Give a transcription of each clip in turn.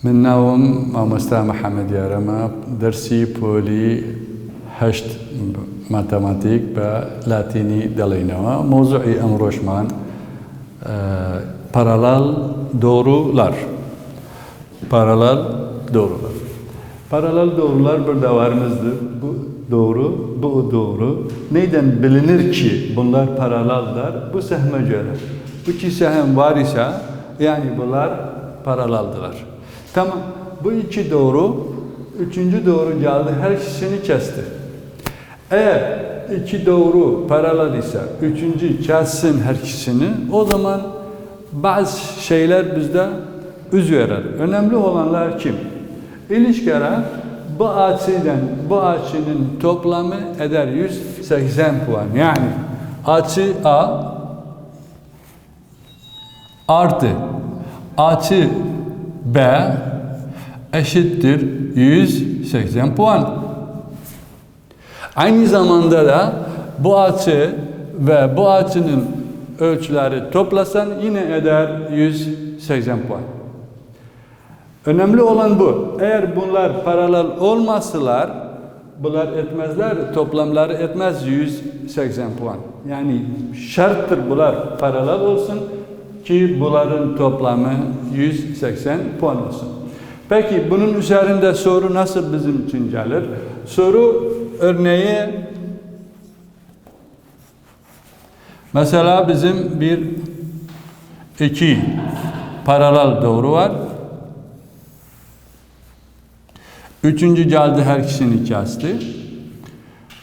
من ناوم مامۆستا محەممەد یارەمە دەرسی پۆلی 8 ماتەماتیک بە لاتینی دەڵێنەوە. مۆزوعی ئەمڕۆژمان پارالال doğrular. Paralel doğrular. Paralel doğrular berdəvarımızdır. Bu doğru, bu doğru. Neyden bilinir ki bunlar paraleldir? Bu sehme göre. Bu iki sehem var ise yani bunlar paraleldirler. Tamam, bu iki doğru, üçüncü doğru geldi, her ikisini kesti. Eğer iki doğru paralel ise, üçüncü kessin her ikisini, o zaman bazı şeyler bizde üz verir. Önemli olanlar kim? İlişkiler bu açıdan, bu açının toplamı eder 180 puan. Yani açı A artı açı B eşittir 180 puan. Aynı zamanda da bu açı ve bu açının ölçüleri toplasan yine eder 180 puan. Önemli olan bu. Eğer bunlar paralel olmasalar, bunlar etmezler, toplamları etmez 180 puan. Yani şarttır bunlar paralel olsun ki bunların toplamı 180 puan olsun. Peki bunun üzerinde soru nasıl bizim için gelir? Soru örneği mesela bizim iki paralel doğru var. Üçüncü geldi her ikisini kesti.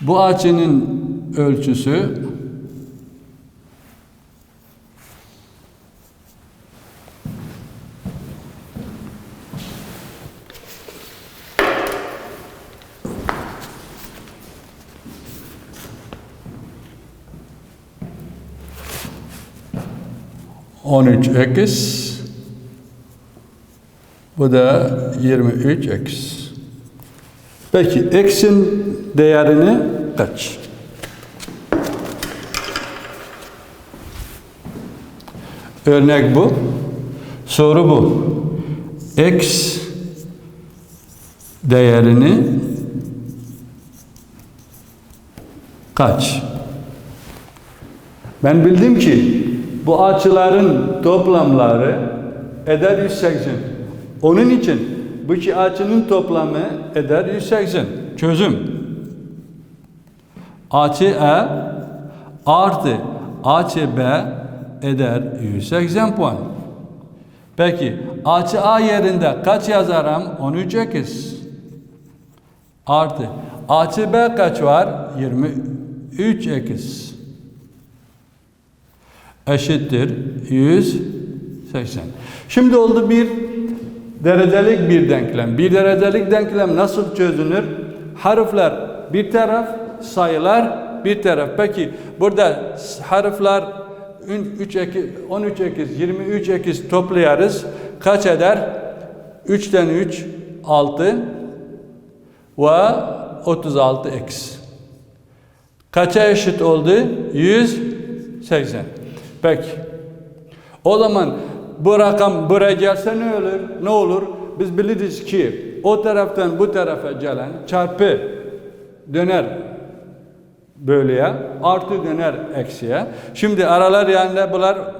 Bu açının ölçüsü 13x, bu da 23x. Peki x'in değerini kaç? Örnek bu. Soru bu. X değerini kaç? Ben bildim ki bu açıların toplamları eder 180. Onun için bu iki açının toplamı eder 180. Çözüm. Açı E artı açı B eder 180 puan. Peki açı A yerinde kaç yazarım? 13x. Artı açı B kaç var? 23x. Eşittir 180. Şimdi oldu bir derecelik bir denklem. Bir derecelik denklem nasıl çözülür? Harfler bir taraf, sayılar bir taraf. Peki burada harfler 13x, 23x toplayarız. Kaç eder? 3'ten 3, 6 ve 36x. Kaça eşit oldu? 180. Peki. O zaman bu rakam buraya gelse ne olur? Ne olur? Biz biliriz ki o taraftan bu tarafa gelen çarpı döner böyleye, artı döner eksiye. Şimdi aralar yanında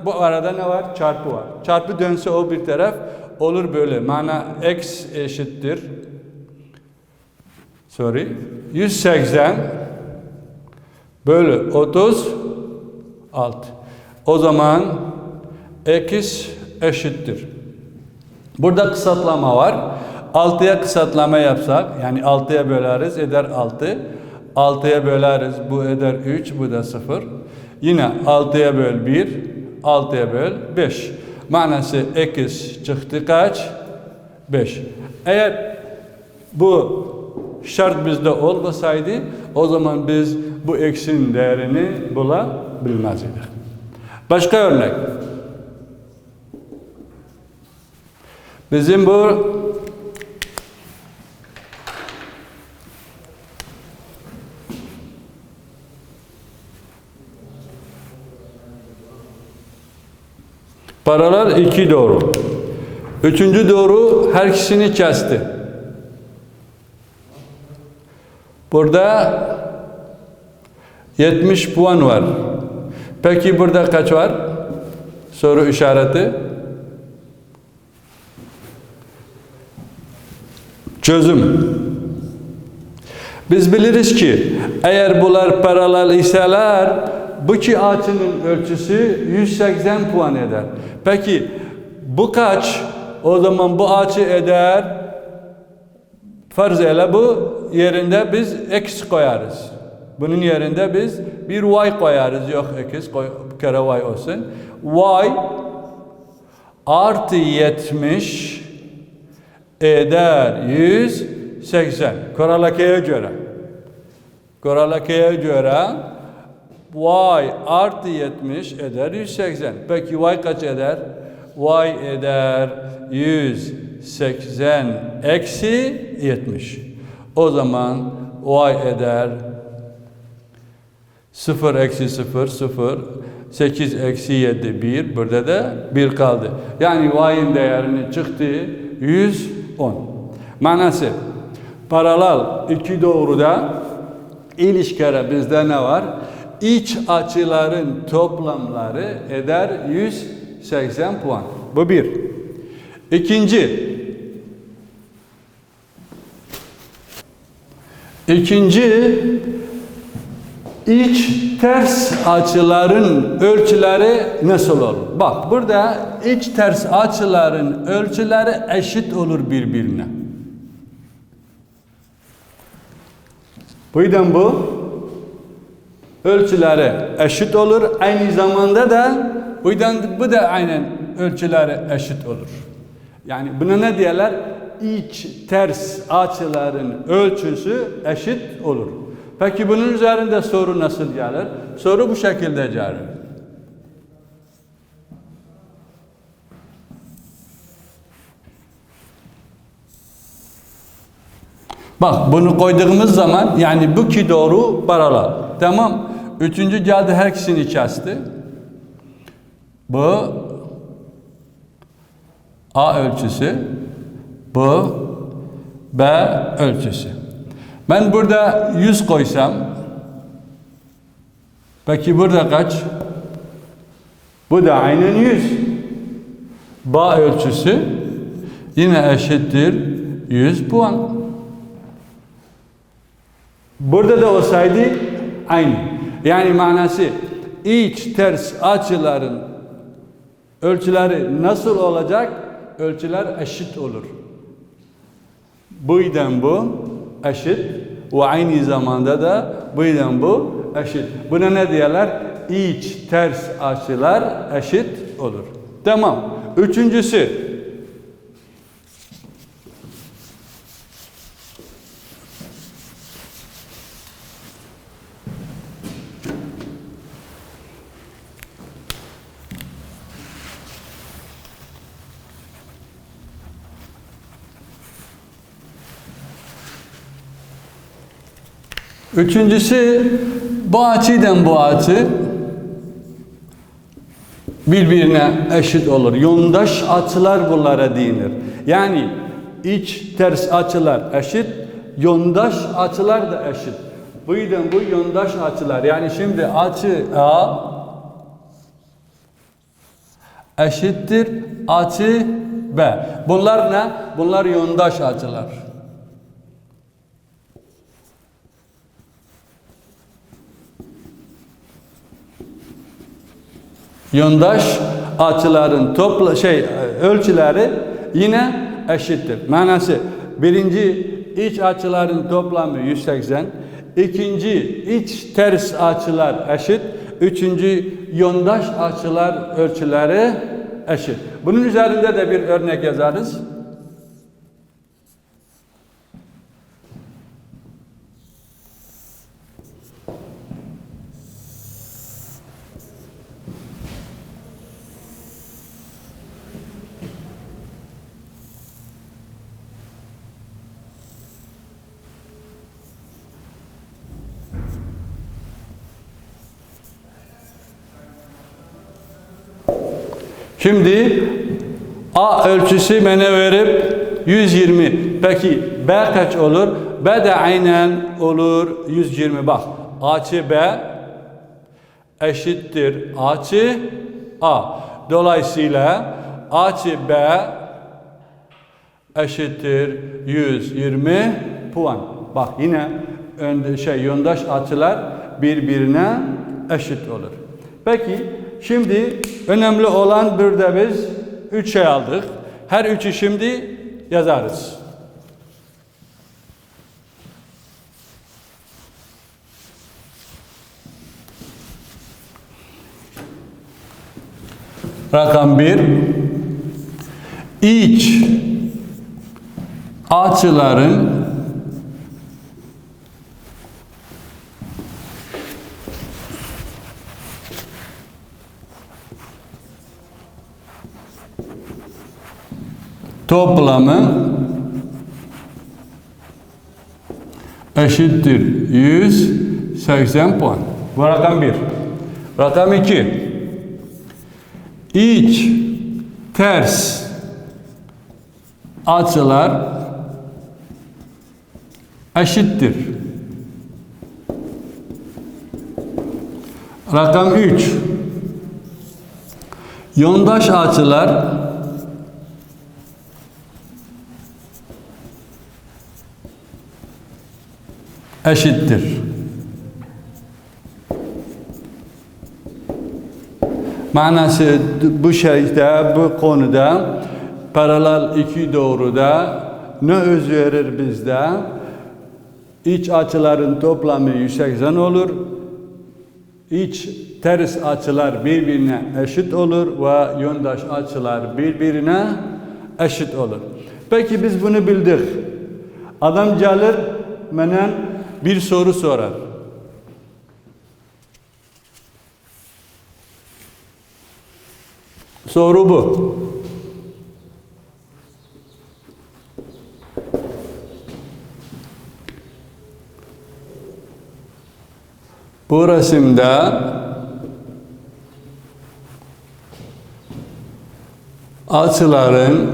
bu arada ne var? Çarpı var. Çarpı dönse o bir taraf olur böyle. Mana x eşittir 180 bölü 36. O zaman x eşittir. Burada kısaltma var. 6'ya kısaltma yapsak, yani 6'ya böleriz, eder 6. 6'ya böleriz, bu eder 3, bu da 0. Yine 6'ya böl 1, 6'ya böl 5. Manası x çıktı kaç? 5. Eğer bu şart bizde olmasaydı, o zaman biz bu x'in değerini bulabilmezdik. Başka örnek. Bizim bu paralel iki doğru. Üçüncü doğru her ikisini kesti. Burada 70 puan var. Peki burada kaç var? Soru işareti. Çözüm. Biz biliriz ki eğer bunlar paralel iseler bu iki açının ölçüsü 180 puan eder. Peki bu kaç? O zaman bu açı eder. Farz eyle bu yerinde biz x koyarız. Bunun yerinde biz bir y koyarız. Yok x kere y olsun. Y artı 70 eder 180. Koralake'ye göre. Koralake'ye göre y artı 70 eder 180. Peki y kaç eder? Y eder 180 eksi 70. O zaman y eder 0 eksi 0 0 8 eksi 7 1. Burada da 1 kaldı. Yani y'in değerini çıktı 110. Manası paralel iki doğruda ilişkide bizde ne var? İç açıların toplamları eder 180 puan. Bu bir. İkinci iç ters açıların ölçüleri nasıl olur? Bak burada iç ters açıların ölçüleri eşit olur birbirine. Bu yüzden bu ölçüleri eşit olur. Aynı zamanda da bu yüzden bu da aynen ölçüleri eşit olur. Yani buna ne diyorlar? İç ters açıların ölçüsü eşit olur. Peki bunun üzerinde soru nasıl gelir? Soru bu şekilde gelir. Bak bunu koyduğumuz zaman yani bu iki doğru paralel. Tamam. Üçüncü geldi her ikisini kesti. Bu A ölçüsü. Bu B ölçüsü. Ben burada 100 koysam peki burada kaç? Bu da aynen 100. B ölçüsü yine eşittir 100 puan. Burada da olsaydı aynı. Yani manası iç ters açıların ölçüleri nasıl olacak? Ölçüler eşit olur. Bu yüzden bu eşit ve aynı zamanda da bu yüzden bu eşit. Buna ne diyorlar? İç ters açılar eşit olur. Tamam. Üçüncüsü bu açıdan bu açı birbirine eşit olur. Yondaş açılar bunlara denir. Yani iç ters açılar eşit, yondaş açılar da eşit. Bu yüzden bu yondaş açılar. Yani şimdi açı A eşittir açı B. Bunlar ne? Bunlar yondaş açılar. Yondaş açıların ölçüleri yine eşittir. Manası birinci iç açıların toplamı 180, ikinci iç ters açılar eşit, üçüncü yondaş açılar ölçüleri eşit. Bunun üzerinde de bir örnek yazarız. Şimdi A ölçüsü bana verip 120. Peki B kaç olur? B de aynen olur 120. Bak açı B eşittir açı A. Dolayısıyla açı B eşittir 120 puan. Bak yine yöndaş açılar birbirine eşit olur. Peki şimdi önemli olan burada biz 3 şey aldık. Her üçü şimdi yazarız. Rakam 1 iç açıların toplamı eşittir 180 puan. Bu rakam 1. Rakam 2. İç ters açılar eşittir. Rakam 3. Yondaş açılar eşittir. Manası bu şeyde, bu konuda paralel iki doğruda ne öz verir bizde? İç açıların toplamı 180 olur. İç ters açılar birbirine eşit olur ve yöndaş açılar birbirine eşit olur. Peki biz bunu bildik. Adam gelir bana bir soru sorar. Soru bu. Bu resimde açıların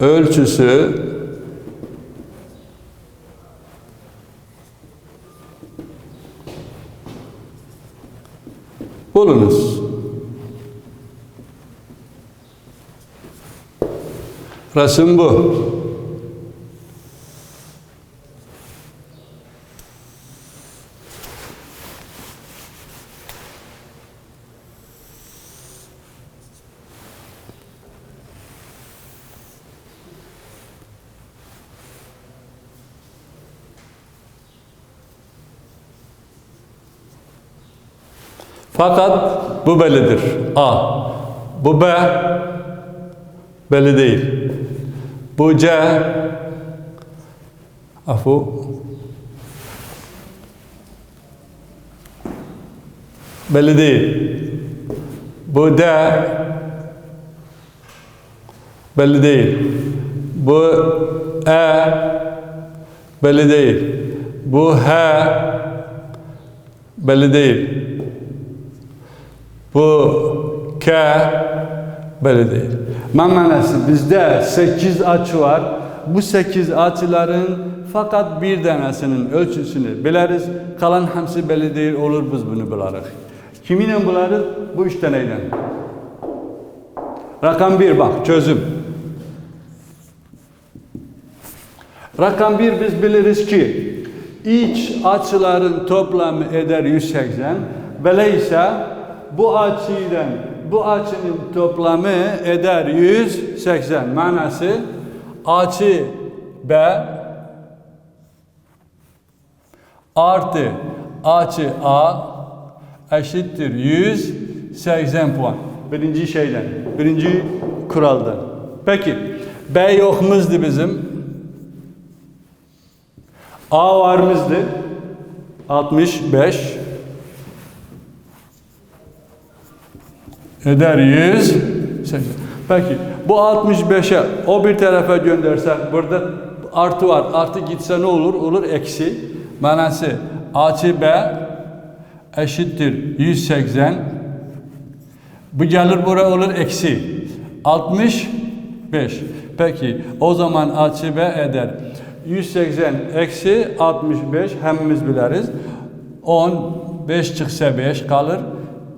ölçüsü bulunuz. Resim bu. Fakat bu bellidir. A. Bu B. Belli değil. Bu C. Afu. Belli değil. Bu D. Belli değil. Bu E. Belli değil. Bu H. Belli değil. Bu K belli değil. Manası bizde 8 açı var. Bu 8 açıların fakat bir tanesinin ölçüsünü biliriz. Kalan hepsi belli değil olur biz bunu biliriz. Kiminle biliriz? Bu 3 taneyle. Rakam 1 bak çözüm. Rakam 1 biz biliriz ki iç açıların toplamı eder 180. Böyleyse bu açıyla bu açının toplamı eder 180. Manası açı B artı açı A eşittir 180 puan. Birinci şeyden, birinci kuraldan. Peki B yokmuzdu bizim. A varmızdı. 65 eder 180. Peki bu 65'e o bir tarafa göndersek burada artı var. Artı gitse ne olur? Olur eksi. Manası açı B eşittir 180 Bu gelir buraya olur eksi 65. Peki o zaman açı B eder 180 eksi 65 hemimiz biliriz. 10 5 çıksa 5 kalır.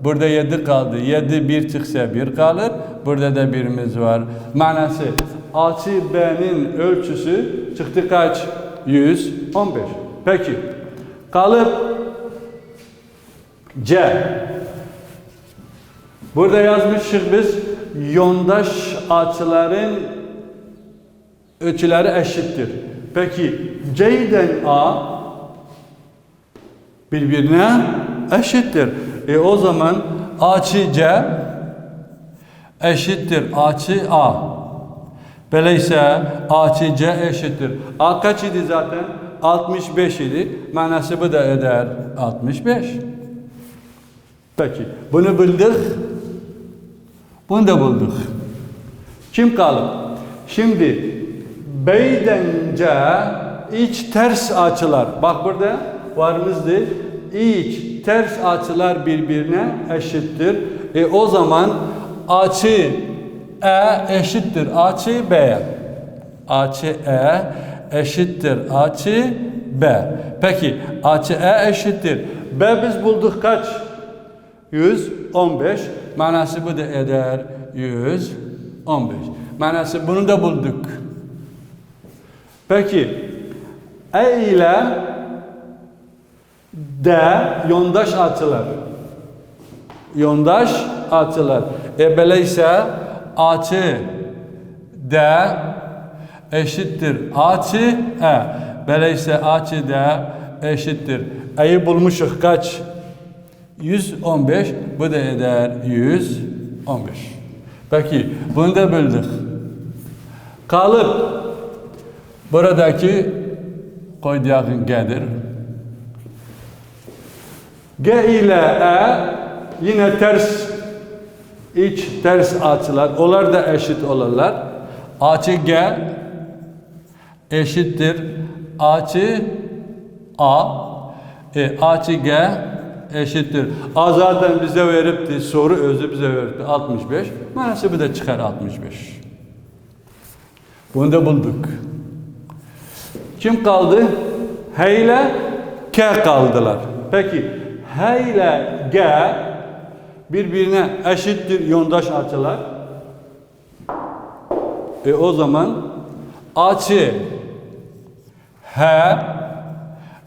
Burada 7 kaldı. 7 1 çıksa 1 kalır. Burada da birimiz var. Manası açı B'nin ölçüsü çıktı kaç? 115. Peki kalıp C. Burada yazmışız biz yondaş açıların ölçüleri eşittir. Peki C'den A birbirine eşittir. O zaman açı C eşittir açı A. Böyleyse açı C eşittir. A kaç idi zaten? 65 idi. Manası bu da eder 65. Peki bunu bulduk. Bunu da bulduk. Kim kalır? Şimdi B'den C iç ters açılar. Bak burada varımızdı. İç ters açılar birbirine eşittir. O zaman açı E eşittir açı B. Açı E eşittir açı B. Peki açı E eşittir. B biz bulduk kaç? 115. Manası bu da eder 115. Manası bunu da bulduk. Peki E ile D yondaş açılar. Yondaş açılar. Böyleyse açı D eşittir açı E. Böyleyse açı D eşittir. E'yi bulmuşuz kaç? 115. Bu da eder 115. Peki bunu da bulduk. Kalıp buradaki koyduğun G'dir. G ile E yine ters iç ters açılar. Onlar da eşit olurlar. Açı G eşittir açı A. Açı G eşittir. A zaten bize veripti. Soru özü bize veripti. 65. Manası bir de çıkar 65. Bunu da bulduk. Kim kaldı? H ile K kaldılar. Peki H ile G birbirine eşittir yondaş açılar. O zaman açı H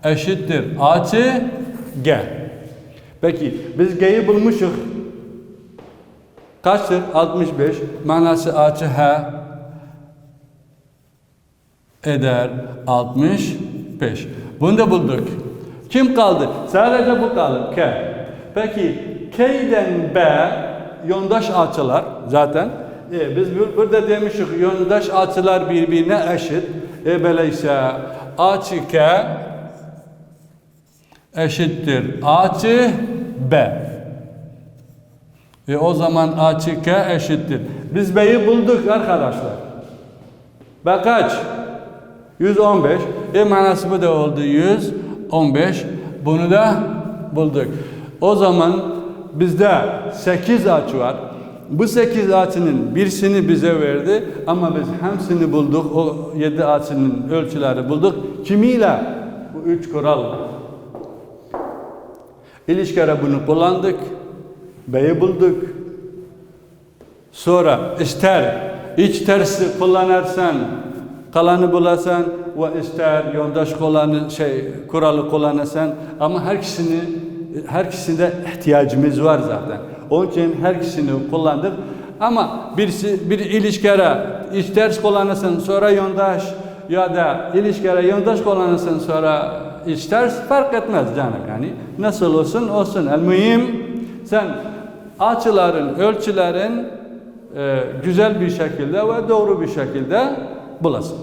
eşittir açı G. Peki biz G'yi bulmuşuz. Kaçtır? 65. Manası açı H eder 65. Bunu da bulduk. Kim kaldı? Sadece bu kalır. K. Peki K'den B yondaş açılar zaten. Biz burada demiştik yondaş açılar birbirine eşit. Böyleyse açı K eşittir açı B. O zaman açı K eşittir. Biz B'yi bulduk arkadaşlar. B kaç? 115. Manası bu da oldu 115. Bunu da bulduk. O zaman bizde 8 açı var. Bu 8 açının birisini bize verdi ama biz hepsini bulduk. O 7 açının ölçüleri bulduk. Kimiyle? Bu 3 kural. İlişkide bunu kullandık. B'yi bulduk. Sonra ister iç tersi kullanırsan kalanı bulasan ve ister yondaş kuralı kullanırsan ama her ikisinde ihtiyacımız var zaten. Onun için her ikisini kullandık. Ama bir ilişkide iç ters kullanırsan sonra yondaş ya da ilişkide yondaş kullanırsan sonra iç ters fark etmez canım yani. Nasıl olsun olsun. El mühim sen açıların, ölçülerin güzel bir şekilde ve doğru bir şekilde bulasın.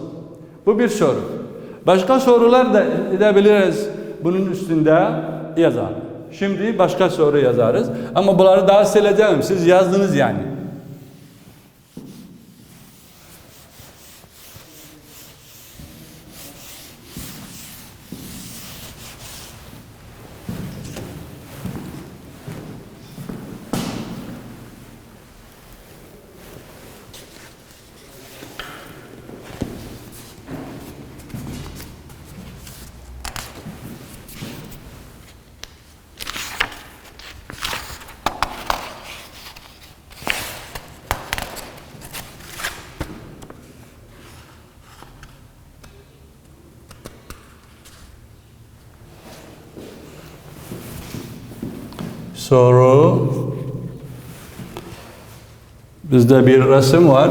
Bu bir soru. Başka sorular da edebiliriz. Bunun üstünde yazalım. Şimdi başka soru yazarız. Ama bunları daha sileceğim. Siz yazdınız yani. soru. Bizde bir resim var.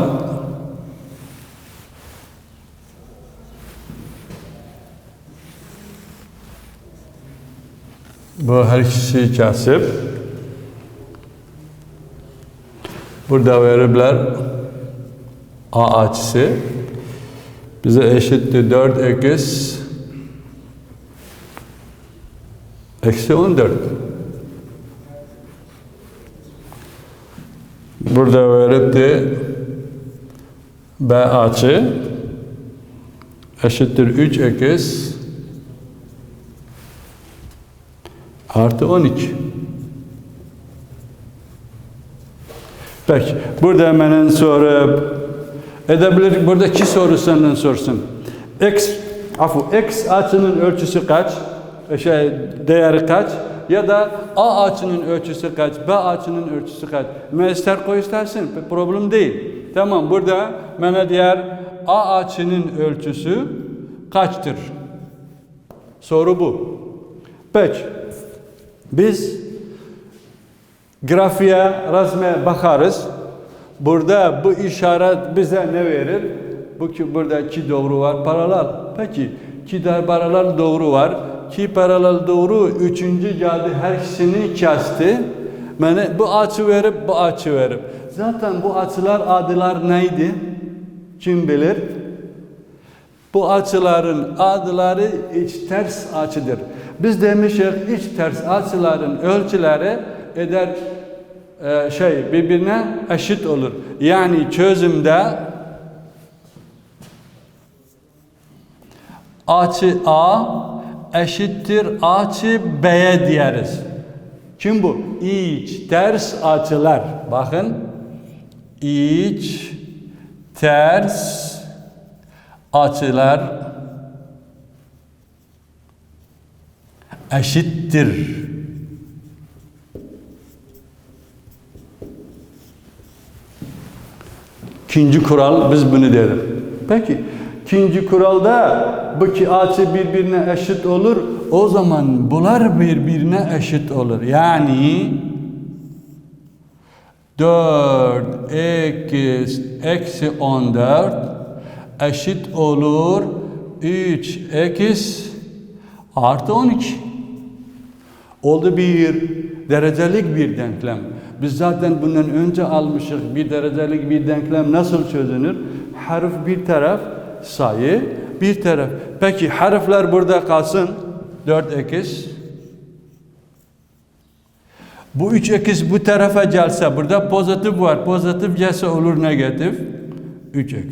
Bu her ikisi kasıp. Burada veribler A açısı bize eşittir 4x eksi 14. Burada verip de B açı eşittir 3x artı 12. Peki, burada hemen sorup edebilir. Buradaki soru senden sorsun. X açının ölçüsü kaç? Değeri kaç? Ya da A açının ölçüsü kaç? B açının ölçüsü kaç? İster koy istersin. Problem değil. Tamam, burada bana diğer A açının ölçüsü kaçtır? Soru bu. Peki, biz grafiğe, resme bakarız. Burada bu işaret bize ne verir? Burada iki doğru var, paralel. Peki, iki paralel doğru var. İki paralel doğru, üçüncü cadı her ikisini kesti. Yani bu açı verip, bu açı verip. Zaten bu açılar adlar neydi? Kim bilir? Bu açıların adları iç ters açıdır. Biz demişik iç ters açıların ölçüleri eder birbirine eşit olur. Yani çözümde açı A eşittir açı B'ye diyeriz. Kim bu? İç ters açılar. Bakın. İç ters açılar eşittir. İkinci kural biz bunu derim. Peki ikinci kuralda bu iki açı birbirine eşit olur. O zaman bunlar birbirine eşit olur. Yani 4x eksi 14 eşit olur 3x artı 12. Oldu bir derecelik bir denklem. Biz zaten bundan önce almışız bir derecelik bir denklem nasıl çözülür? Harf bir taraf, sayı bir taraf. Peki harfler burada kalsın. 4x. Bu 3x bu tarafa gelse burada pozitif var. Pozitif gelse olur negatif. 3x.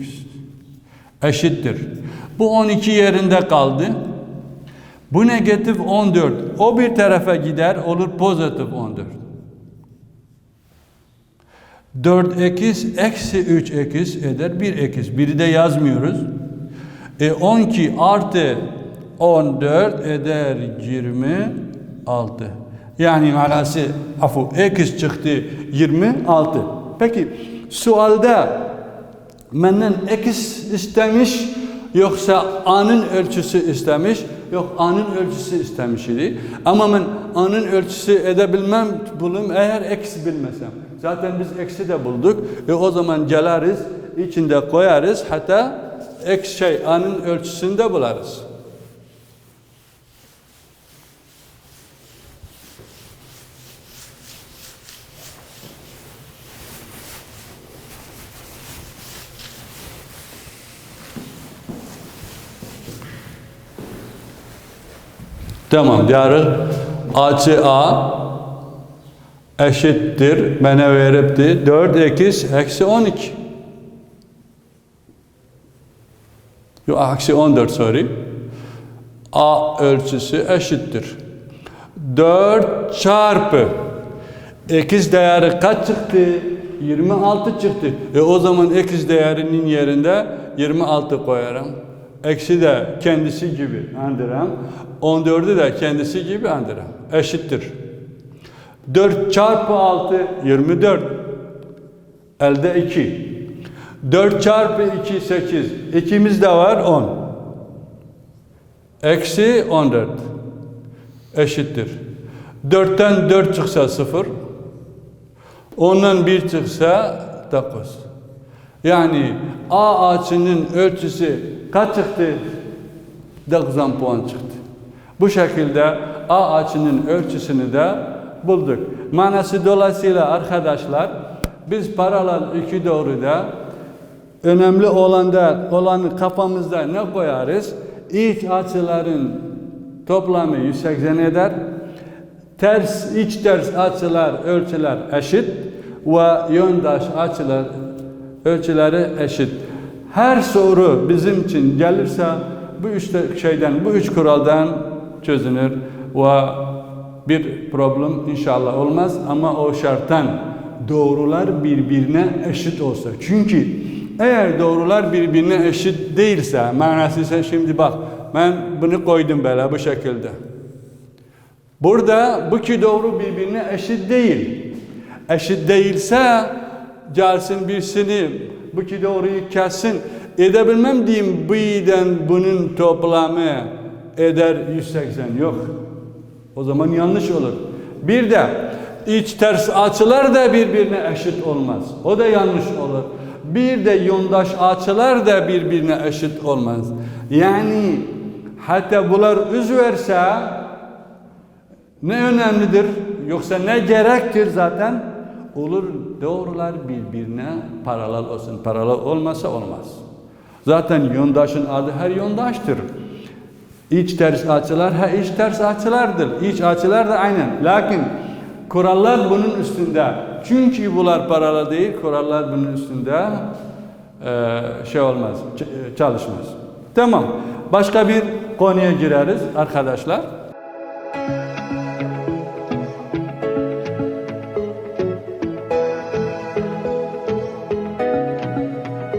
Eşittir. Bu 12 yerinde kaldı. Bu negatif 14. O bir tarafa gider olur pozitif 14. 4x eksi 3x eder 1x. Biri de yazmıyoruz. 12 artı 14 eder 26. Yani manası x çıktı 26. Peki sualda benden x istemiş yoksa a'nın ölçüsü istemiş? Yok, a'nın ölçüsü istemiş idi. Ama ben a'nın ölçüsü edebilmem bulum eğer x bilmesem. Zaten biz x'i de bulduk. O zaman geliriz, içinde koyarız. Hatta x a'nın ölçüsünü de bularız. Tamam, diğeri açı A eşittir, bana veripti 4x eksi 12. Yok, eksi 14 sorry. A ölçüsü eşittir. 4 çarpı x değeri kaç çıktı? 26 çıktı. O zaman x değerinin yerinde 26 koyarım. Eksi de kendisi gibi andıram. 14'ü de kendisi gibi andıram. Eşittir. 4 çarpı 6 24. Elde 2. 4 çarpı 2 8. İkimiz de var 10. Eksi 14. Eşittir. 4'ten 4 çıksa 0. 10'dan 1 çıksa 9. Yani A açının ölçüsü kaç çıktı? 90 puan çıktı. Bu şekilde A açının ölçüsünü de bulduk. Manası dolayısıyla arkadaşlar biz paralel iki doğruda önemli olanı kafamızda ne koyarız? İç açıların toplamı 180 eder. İç ters açılar, ölçüler eşit ve yöndaş açılar ölçüleri eşit. Her soru bizim için gelirse bu üç kuraldan çözülür ve bir problem inşallah olmaz ama o şarttan doğrular birbirine eşit olsa. Çünkü eğer doğrular birbirine eşit değilse, manası ise şimdi bak ben bunu koydum böyle bu şekilde. Burada bu iki doğru birbirine eşit değil. Eşit değilse gelsin birisini bu iki doğruyu kessin. Edebilmem diyeyim bu iden bunun toplamı eder 180 yok. O zaman yanlış olur. Bir de iç ters açılar da birbirine eşit olmaz. O da yanlış olur. Bir de yondaş açılar da birbirine eşit olmaz. Yani hatta bunlar üzverse ne önemlidir? Yoksa ne gerektir zaten? Olur doğrular birbirine paralel olsun. Paralel olmasa olmaz. Zaten yondaşın adı her yondaştır. İç ters açılar her iç ters açılardır. İç açılar da aynen. Lakin kurallar bunun üstünde. Çünkü bunlar paralel değil, kurallar bunun üstünde olmaz, çalışmaz. Tamam. Başka bir konuya gireriz arkadaşlar.